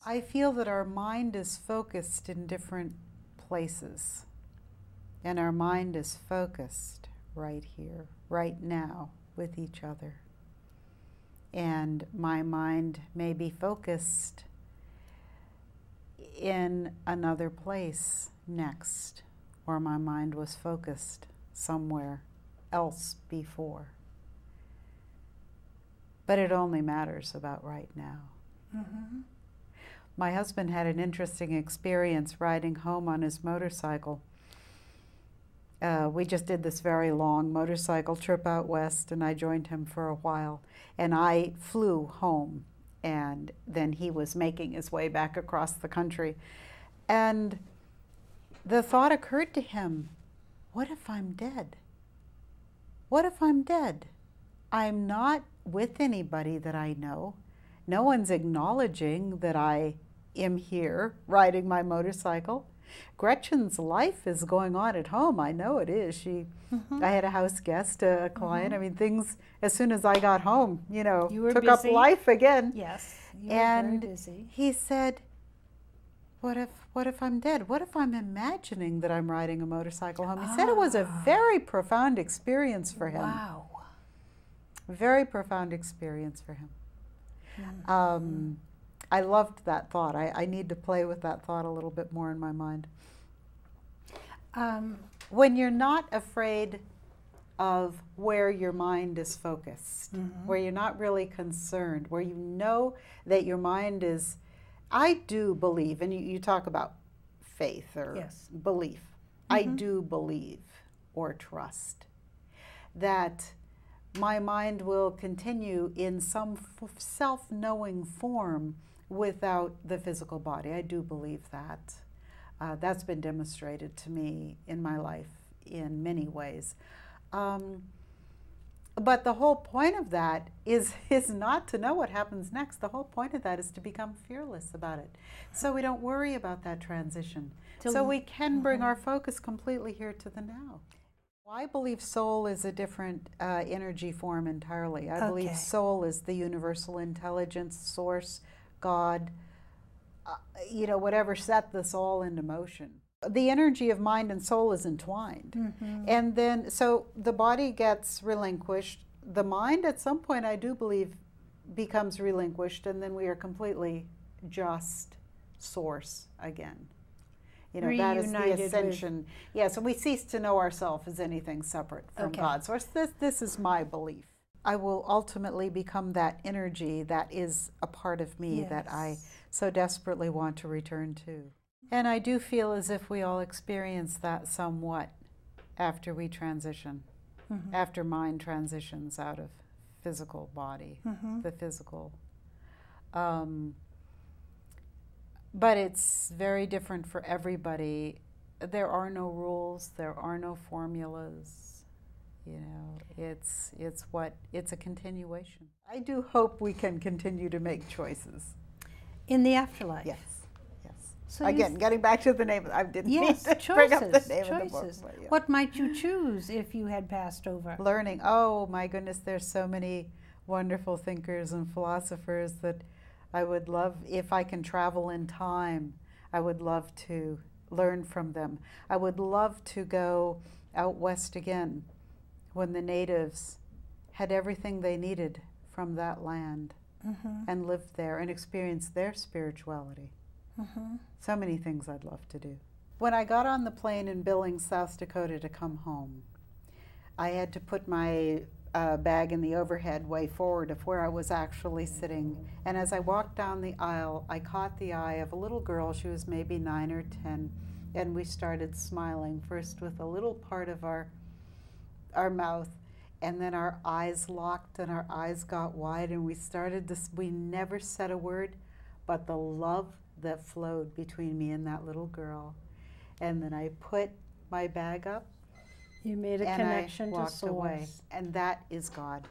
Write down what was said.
I feel that our mind is focused in different places, and our mind is focused right here, right now, with each other. And my mind may be focused in another place next, or my mind was focused somewhere else before. But it only matters about right now. Mm-hmm. My husband had an interesting experience riding home on his motorcycle. We just did this very long motorcycle trip out west, and I joined him for a while. And I flew home, and then he was making his way back across the country. And the thought occurred to him, what if I'm dead? What if I'm dead? I'm not with anybody that I know. No one's acknowledging that I am here riding my motorcycle. Gretchen's life is going on at home. I know it is. I had a house guest, a client. I mean, things, as soon as I got home, you know, took up life again. Yes, you were and very busy. He said, what if I'm dead? What if I'm imagining that I'm riding a motorcycle home? He said it was a very profound experience for him. Wow. Very profound experience for him. I loved that thought. I need to play with that thought a little bit more in my mind. When you're not afraid of where your mind is focused, where you're not really concerned, where you know that your mind is, I do believe, and you talk about faith or belief, I do believe or trust that my mind will continue in some self-knowing form without the physical body. I do believe that. That's been demonstrated to me in my life in many ways. But the whole point of that is not to know what happens next. The whole point of that is to become fearless about it. So we don't worry about that transition. So we can bring our focus completely here to the now. I believe soul is a different energy form entirely. I believe soul is the universal intelligence, source, God, you know, whatever set this all into motion. The energy of mind and soul is entwined. And then, so the body gets relinquished. The mind, at some point, I do believe, becomes relinquished, and then we are completely just source again. You know, that is the ascension. Yes, and we cease to know ourselves as anything separate from God. So this is my belief. I will ultimately become that energy that is a part of me that I so desperately want to return to. And I do feel as if we all experience that somewhat after we transition, after mind transitions out of physical body, the physical. But it's very different for everybody. There are no rules, there are no formulas. You know, it's a continuation. I do hope we can continue to make choices. In the afterlife? Yes, yes. So again, getting back to the name, I didn't mean to bring up the name of the book. But What might you choose if you had passed over? Learning. Oh my goodness, there's so many wonderful thinkers and philosophers that I would love, if I can travel in time, I would love to learn from them. I would love to go out west again when the natives had everything they needed from that land and lived there and experienced their spirituality. So many things I'd love to do. When I got on the plane in Billings, South Dakota to come home, I had to put my bag in the overhead way forward of where I was actually sitting. And as I walked down the aisle, I caught the eye of a little girl. She was maybe 9 or 10, and we started smiling, first with a little part of our mouth, and then our eyes locked and our eyes got wide, and we started this. We never said a word, but the love that flowed between me and that little girl. And then I put my bag up. You made a connection to source. And I walked away. And that is God.